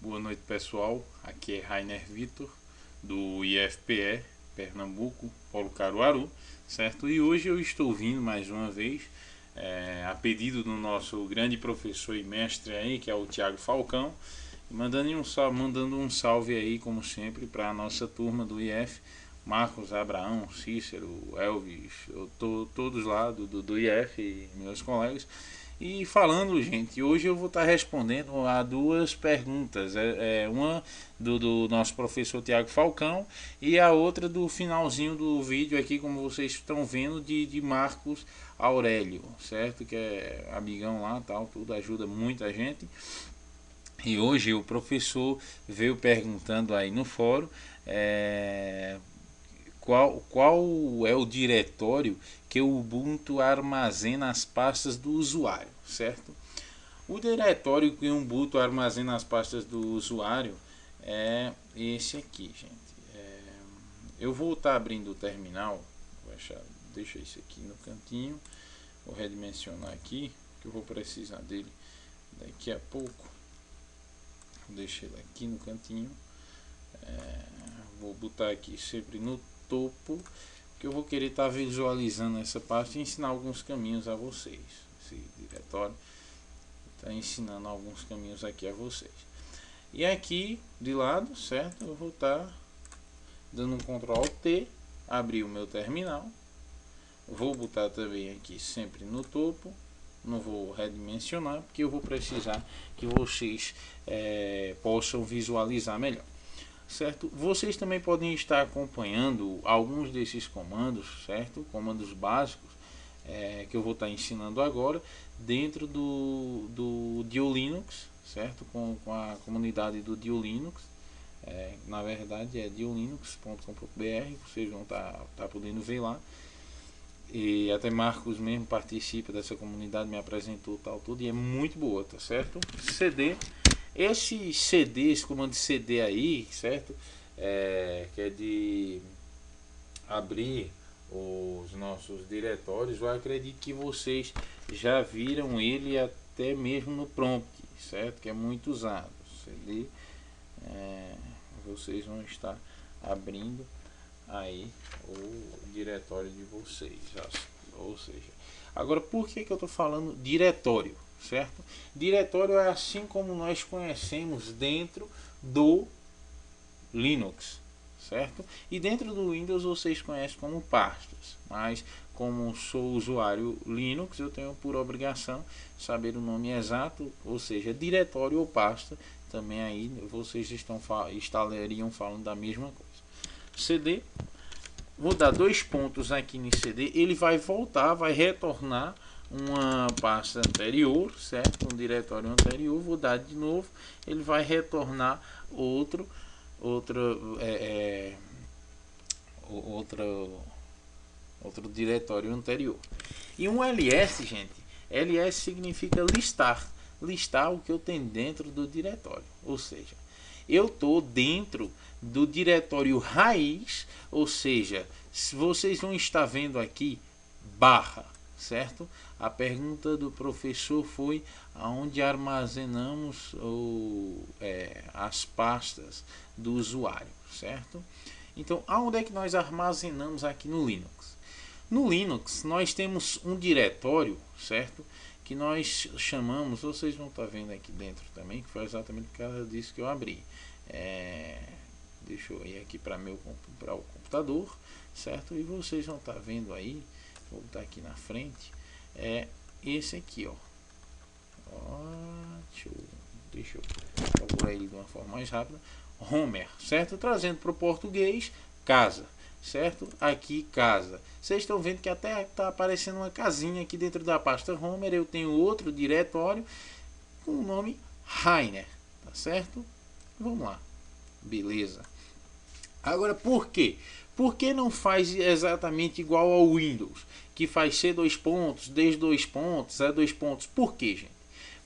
Boa noite, pessoal. Aqui é Rainer Vitor, do IFPE, Pernambuco, Polo Caruaru, certo? E hoje eu estou vindo mais uma vez, a pedido do nosso grande professor e mestre aí, que é o Thiago Falcão, mandando um salve aí, como sempre, para a nossa turma do IF, Marcos, Abraão, Cícero, Elvis, todos lá do IF e meus colegas. E falando, gente, hoje eu vou estar respondendo a duas perguntas. Uma do nosso professor Tiago Falcão e a outra do finalzinho do vídeo aqui, como vocês estão vendo, de Marcos Aurélio, certo? Que é amigão lá, tal, tudo, ajuda muita gente. E hoje o professor veio perguntando aí no fórum qual é o diretório que o Ubuntu armazena as pastas do usuário, certo? O diretório que o Ubuntu armazena as pastas do usuário é esse aqui, gente. Eu vou estar abrindo o terminal, deixa isso aqui no cantinho, vou redimensionar aqui, que eu vou precisar dele daqui a pouco. Deixa ele aqui no cantinho, vou botar aqui sempre no topo, que eu vou querer estar visualizando essa parte e ensinar alguns caminhos a vocês. Esse diretório está ensinando alguns caminhos aqui a vocês. E aqui de lado, certo? Eu vou estar dando um Ctrl T, abrir o meu terminal. Vou botar também aqui sempre no topo. Não vou redimensionar, porque eu vou precisar que vocês possam visualizar melhor. Certo? Vocês também podem estar acompanhando alguns desses comandos, certo? Comandos básicos que eu vou estar ensinando agora dentro do DioLinux, certo? Com a comunidade do DioLinux. Na verdade é diolinux.com.br, vocês vão estar podendo ver lá. E até Marcos mesmo participa dessa comunidade, me apresentou tal tudo, e é muito boa, tá certo? CD. Esse comando de CD aí, certo? Que é de abrir os nossos diretórios. Eu acredito que vocês já viram ele até mesmo no prompt, certo? Que é muito usado. CD, vocês vão estar abrindo aí o diretório de vocês. Ou seja, agora por que eu estou falando diretório? Certo? Diretório é assim como nós conhecemos dentro do Linux, certo? E dentro do Windows vocês conhecem como pastas, mas como sou usuário Linux, eu tenho por obrigação saber o nome exato, ou seja, diretório ou pasta. Também aí vocês estariam falando da mesma coisa. CD, vou dar 2 pontos aqui no CD, ele vai voltar, vai retornar uma pasta anterior, certo? Um diretório anterior, vou dar de novo, ele vai retornar outro diretório anterior. E um ls, gente, ls significa listar o que eu tenho dentro do diretório, ou seja, eu estou dentro do diretório raiz, ou seja, se vocês vão estar vendo aqui barra, certo? A pergunta do professor foi aonde armazenamos as pastas do usuário, certo? Então, aonde é que nós armazenamos aqui no Linux? No Linux, nós temos um diretório, certo? Que nós chamamos, vocês vão estar vendo aqui dentro também, que foi exatamente por causa disso que eu abri. Deixa eu ir aqui para o computador, certo? E vocês vão estar vendo aí, vou botar aqui na frente, esse aqui, ó. Deixa eu procurar ele de uma forma mais rápida. Homer, certo? Trazendo para o português, casa, certo? Aqui, casa. Vocês estão vendo que até está aparecendo uma casinha aqui dentro da pasta Homer. Eu tenho outro diretório com o nome Rainer, tá certo? Vamos lá. Beleza. Agora, por quê? Por que não faz exatamente igual ao Windows, que faz C 2 pontos, D 2 pontos, E 2 pontos? Por quê, gente?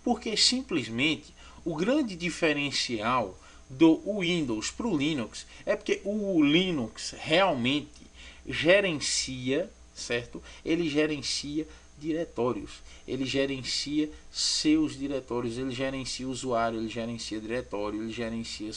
Porque simplesmente o grande diferencial do Windows para o Linux é porque o Linux realmente gerencia, certo? Ele gerencia diretórios. Ele gerencia seus diretórios, ele gerencia o usuário, ele gerencia diretório, ele gerencia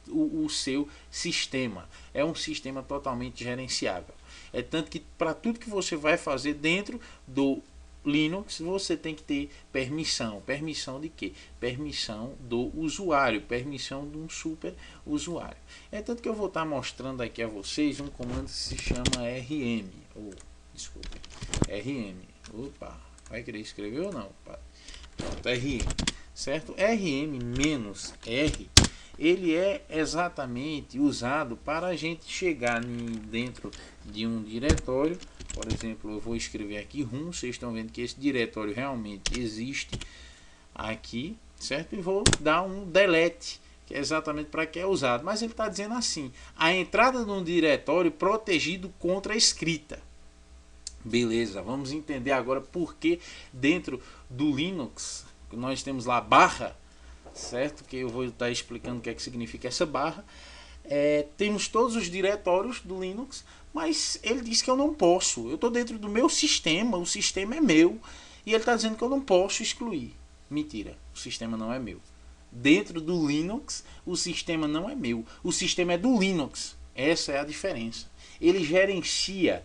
o seu sistema. É um sistema totalmente gerenciável. É tanto que para tudo que você vai fazer dentro do Linux, você tem que ter permissão. Permissão de quê? Permissão do usuário, permissão de um super usuário. É tanto que eu vou estar mostrando aqui a vocês um comando que se chama rm. Desculpa, rm. Opa, vai querer escrever ou não? Pronto, rm, certo? rm-r, ele é exatamente usado para a gente chegar dentro de um diretório. Por exemplo, eu vou escrever aqui rum, vocês estão vendo que esse diretório realmente existe aqui, certo? E vou dar um delete, que é exatamente para que é usado. Mas ele está dizendo assim, a entrada de um diretório protegido contra a escrita. Beleza, vamos entender agora por que dentro do Linux nós temos lá barra, certo? Que eu vou estar explicando o que é que significa essa barra. Temos todos os diretórios do Linux, mas ele diz que eu não posso. Eu estou dentro do meu sistema, o sistema é meu, e ele está dizendo que eu não posso excluir. Mentira, o sistema não é meu. Dentro do Linux, o sistema não é meu. O sistema é do Linux. Essa é a diferença. Ele gerencia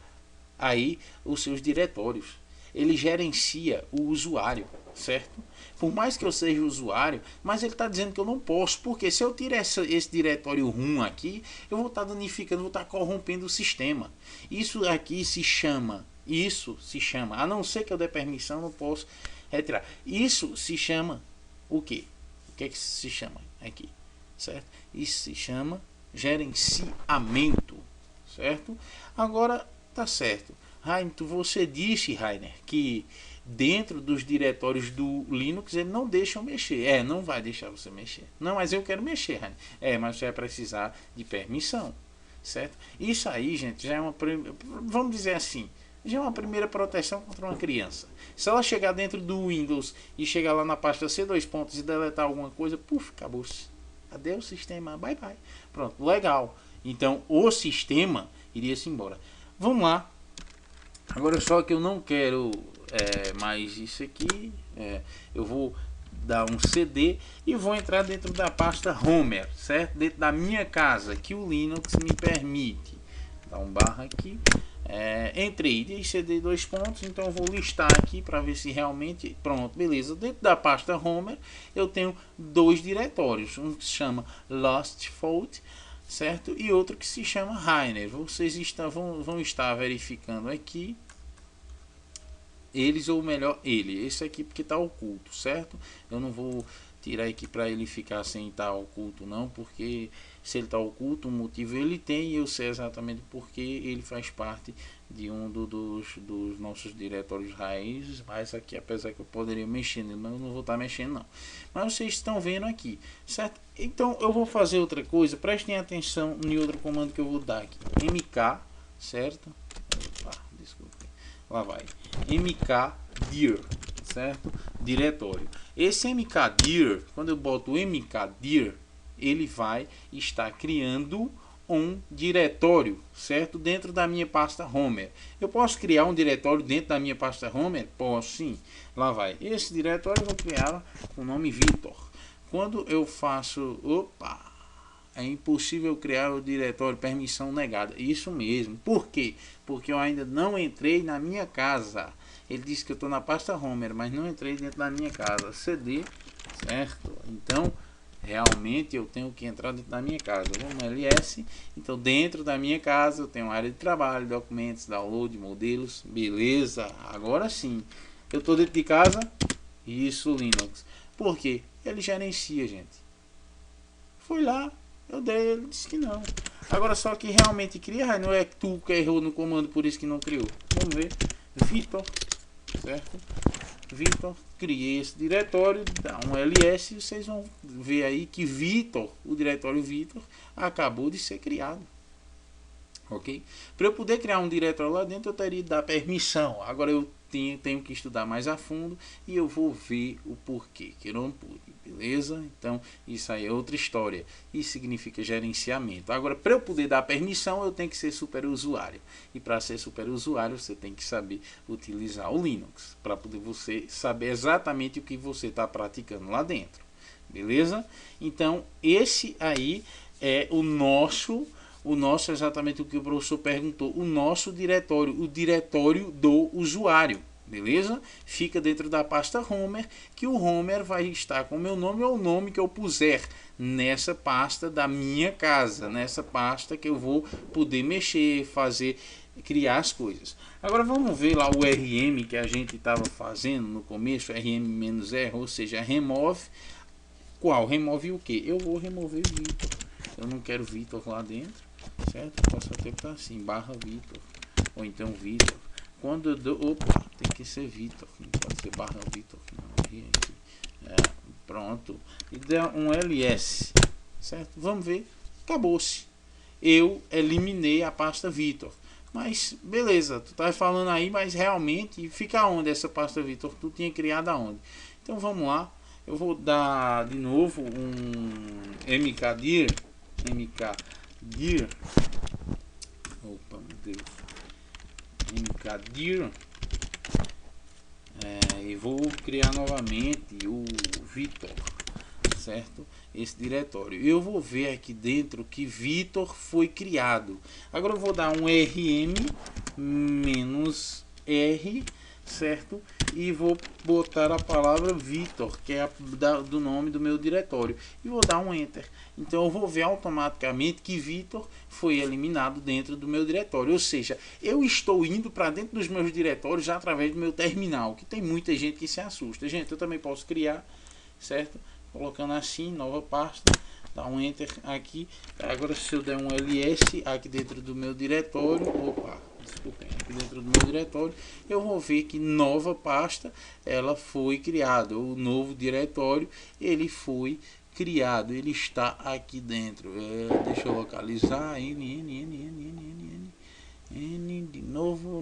aí os seus diretórios. Ele gerencia o usuário, certo? Por mais que eu seja usuário, mas ele está dizendo que eu não posso, porque se eu tirar esse diretório rum aqui, eu vou estar danificando, vou estar corrompendo o sistema. Isso se chama, a não ser que eu dê permissão, não posso retirar. Isso se chama o quê? O que é que se chama aqui, certo? Isso se chama gerenciamento, certo? Agora, tá certo. Rainer, você disse, Rainer, que dentro dos diretórios do Linux ele não deixa eu mexer. Não vai deixar você mexer. Não, mas eu quero mexer, Rainer. Mas você vai precisar de permissão, certo? Isso aí, gente, já é uma, vamos dizer assim, já é uma primeira proteção contra uma criança. Se ela chegar dentro do Windows e chegar lá na pasta C2 pontos e deletar alguma coisa, puf, acabou-se. Cadê o sistema? Bye bye. Pronto, legal. Então o sistema iria se embora. Vamos lá. Agora só que eu não quero mais isso aqui. Eu vou dar um CD e vou entrar dentro da pasta Homer, certo? Dentro da minha casa, que o Linux me permite. Dá um barra aqui. Entrei de CD 2 pontos, então eu vou listar aqui para ver se realmente. Pronto, beleza. Dentro da pasta Homer eu tenho dois diretórios. Um que se chama Lostfault, certo? E outro que se chama Rainer. Vocês vão estar verificando aqui eles, ou melhor, esse aqui porque está oculto, certo? Eu não vou tirar aqui para ele ficar sem estar oculto não, porque se ele está oculto, um motivo ele tem, e eu sei exatamente porque ele faz parte de um dos nossos diretórios raízes. Mas aqui, apesar que eu poderia mexer nele, mas eu não vou estar mexendo não. Mas vocês estão vendo aqui, certo? Então eu vou fazer outra coisa, prestem atenção em outro comando que eu vou dar aqui, mk, certo? Opa, desculpa, lá vai, mkdir, certo? Diretório. Esse mkdir, quando eu boto mkdir, ele vai estar criando um diretório, certo? Dentro da minha pasta Homer. Eu posso criar um diretório dentro da minha pasta Homer? Posso sim. Lá vai. Esse diretório eu vou criar com o nome Vitor. Quando eu faço... Opa! É impossível criar o diretório permissão negada. Isso mesmo. Por quê? Porque eu ainda não entrei na minha casa. Ele disse que eu estou na pasta Homer, mas não entrei dentro da minha casa. CD, certo? Então, realmente eu tenho que entrar dentro da minha casa. Vamos ls. Então, dentro da minha casa eu tenho área de trabalho, documentos, download, modelos. Beleza. Agora sim. Eu estou dentro de casa. Isso, Linux. Por quê? Ele gerencia, gente. Fui lá. Eu dei, ele disse que não. Agora só que realmente cria, não é tu que errou no comando, por isso que não criou. Vamos ver. Vitor, certo? Vitor, criei esse diretório, dá um ls, e vocês vão ver aí que Vitor, o diretório Vitor, acabou de ser criado. Ok? Para eu poder criar um diretório lá dentro, eu teria que dar permissão. Agora eu tenho que estudar mais a fundo e eu vou ver o porquê que eu não pude. beleza? Então isso aí é outra história, isso significa gerenciamento. Agora, para eu poder dar permissão, eu tenho que ser superusuário, e para ser superusuário você tem que saber utilizar o Linux, para poder você saber exatamente o que você está praticando lá dentro, beleza? Então esse aí é o nosso exatamente o que o professor perguntou, o nosso diretório, o diretório do usuário, beleza? Fica dentro da pasta Homer, que o Homer vai estar com o meu nome ou o nome que eu puser nessa pasta da minha casa, nessa pasta que eu vou poder mexer, fazer, criar as coisas. Agora vamos ver lá o RM que a gente estava fazendo no começo, RM-R, ou seja, remove. Qual? Remove o que? Eu vou remover o Vitor. Eu não quero Vitor lá dentro, certo? Posso até botar assim, barra Vitor, ou então Vitor. Quando eu dou, opa, tem que ser Vitor, não pode ser barra Vitor, não. Pronto, e dá um ls, certo? Vamos ver, acabou-se. Eu eliminei a pasta Vitor. Mas beleza, tu tá falando aí, mas realmente fica onde essa pasta Vitor? Tu tinha criado aonde? Então vamos lá. Eu vou dar de novo um mkdir, opa, meu Deus, mkdir, e vou criar novamente o Vitor, certo? Esse diretório. Eu vou ver aqui dentro que Vitor foi criado. Agora eu vou dar um rm -r, certo? E vou botar a palavra Vitor, que é do nome do meu diretório, e vou dar um enter. Então eu vou ver automaticamente que Vitor foi eliminado dentro do meu diretório, ou seja, eu estou indo para dentro dos meus diretórios já através do meu terminal, que tem muita gente que se assusta. Gente, eu também posso criar, certo? Colocando assim, nova pasta, dá um enter aqui. Agora se eu der um ls aqui dentro do meu diretório, opa, desculpem, aqui dentro do meu diretório, eu vou ver que nova pasta ela foi criada, o novo diretório ele foi criado, ele está aqui dentro. Deixa eu localizar, de novo,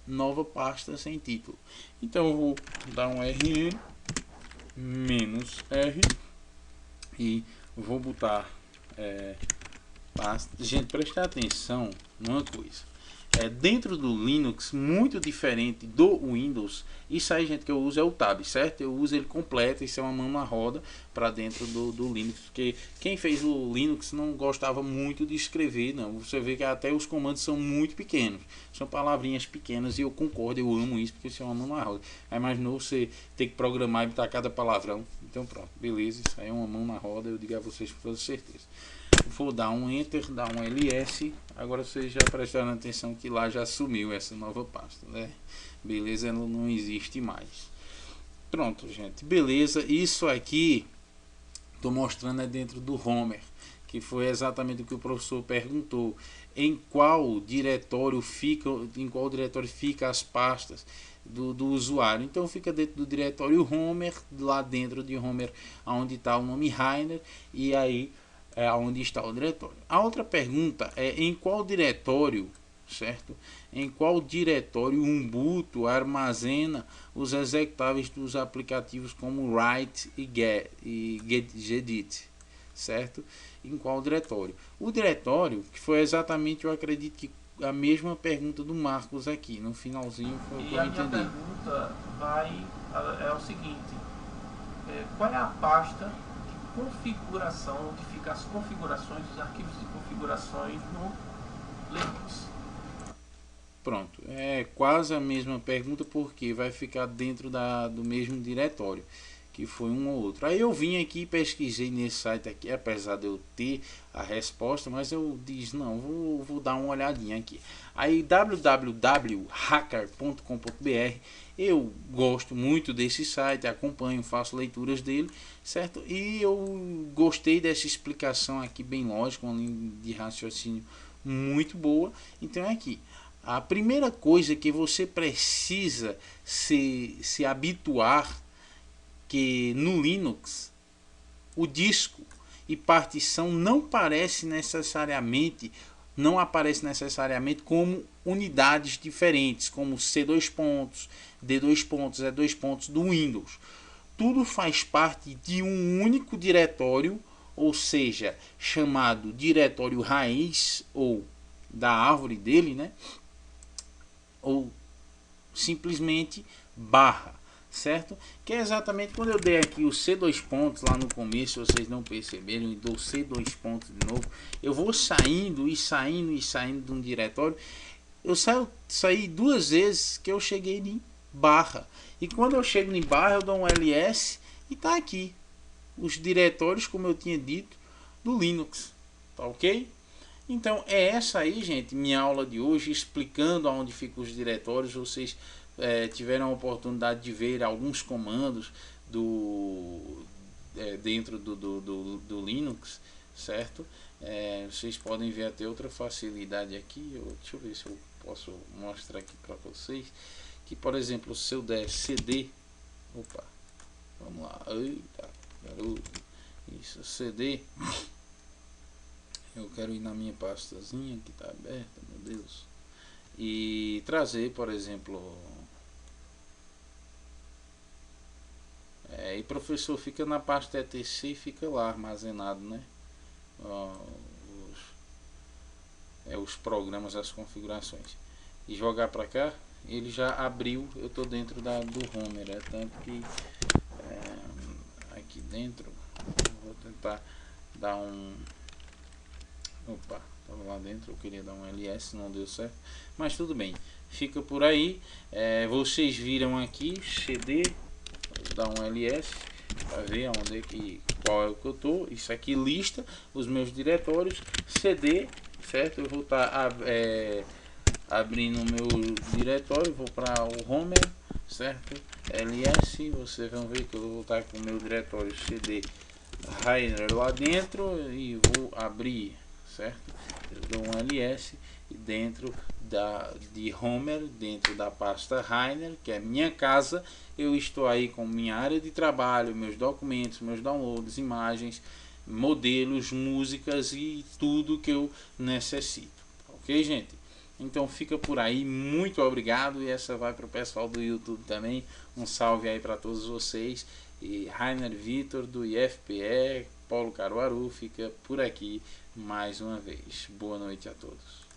nova pasta sem título. Então eu vou dar um rm -r e vou botar pasta. Gente, prestar atenção numa coisa, dentro do Linux, muito diferente do Windows. Isso aí, gente, que eu uso é o Tab, certo? Eu uso ele completo, isso é uma mão na roda para dentro do Linux, porque quem fez o Linux não gostava muito de escrever, não. Você vê que até os comandos são muito pequenos, são palavrinhas pequenas, e eu concordo, eu amo isso, porque isso é uma mão na roda. Aí imaginou você ter que programar e botar cada palavrão. Então pronto, beleza, isso aí é uma mão na roda, eu digo a vocês com toda certeza. Vou dar um enter, dar um ls. Agora vocês já prestaram atenção que lá já sumiu essa nova pasta, né? Beleza, ela não existe mais. Pronto, gente, beleza. Isso aqui estou mostrando dentro do Homer, que foi exatamente o que o professor perguntou, em qual diretório fica as pastas do usuário. Então fica dentro do diretório Homer, lá dentro de Homer onde está o nome Rainer, e aí é onde está o diretório. A outra pergunta é em qual diretório, certo? Em qual diretório Ubuntu armazena os executáveis dos aplicativos como write e gedit, certo? Em qual diretório? O diretório, que foi exatamente, eu acredito que a mesma pergunta do Marcos aqui, no finalzinho foi o que eu entendi. E a minha pergunta é o seguinte, qual é a pasta configuração, onde fica as configurações, os arquivos de configurações no Linux? Pronto, é quase a mesma pergunta, porque vai ficar dentro do mesmo diretório, que foi um ou outro. Aí eu vim aqui e pesquisei nesse site aqui, apesar de eu ter a resposta, mas eu disse, não, vou dar uma olhadinha aqui. Aí www.hacker.com.br, eu gosto muito desse site, acompanho, faço leituras dele, certo? E eu gostei dessa explicação aqui, bem lógica, uma linha de raciocínio muito boa. Então é aqui. A primeira coisa que você precisa se habituar, que no Linux o disco e partição não aparece necessariamente como unidades diferentes, como C2 pontos, D2 pontos, E2 pontos do Windows. tudo faz parte de um único diretório, ou seja, chamado diretório raiz ou da árvore dele, né? Ou simplesmente barra, certo? Que é exatamente quando eu dei aqui o C2 pontos lá no começo, vocês não perceberam, e dou C2 pontos de novo, eu vou saindo e saindo e saindo de um diretório. Eu saí duas vezes que eu cheguei em barra, e quando eu chego em barra eu dou um ls e tá aqui os diretórios, como eu tinha dito, do Linux, tá ok? Então é essa aí, gente, minha aula de hoje, explicando aonde ficam os diretórios. Vocês tiveram a oportunidade de ver alguns comandos dentro do Linux, certo? Vocês podem ver até outra facilidade aqui. Deixa eu ver se eu posso mostrar aqui para vocês. Que, por exemplo, se eu der cd, opa, vamos lá, eita, garoto, isso, cd, eu quero ir na minha pastazinha que está aberta, meu Deus, e trazer, por exemplo, e professor, fica na pasta etc e fica lá armazenado, né? Os programas, as configurações, e jogar para cá, ele já abriu. Eu estou dentro do Homer, tanto que aqui dentro vou tentar dar um, opa, estava lá dentro, eu queria dar um ls, não deu certo, mas tudo bem, fica por aí. Vocês viram aqui cd, vou dar um ls para ver onde é que, qual é o que eu tô. Isso aqui lista os meus diretórios, cd, certo? Eu vou estar abrindo o meu diretório, vou para o Homer, certo? ls, vocês vão ver que eu vou estar com o meu diretório cd Rainer lá dentro e vou abrir, certo? Eu dou um ls e dentro de Homer, dentro da pasta Rainer, que é minha casa, eu estou aí com minha área de trabalho, meus documentos, meus downloads, imagens, modelos, músicas e tudo que eu necessito, ok, gente? Então fica por aí, muito obrigado, e essa vai para o pessoal do YouTube também, um salve aí para todos vocês. E Rainer Vitor do IFPE, Paulo Caruaru, fica por aqui mais uma vez. Boa noite a todos.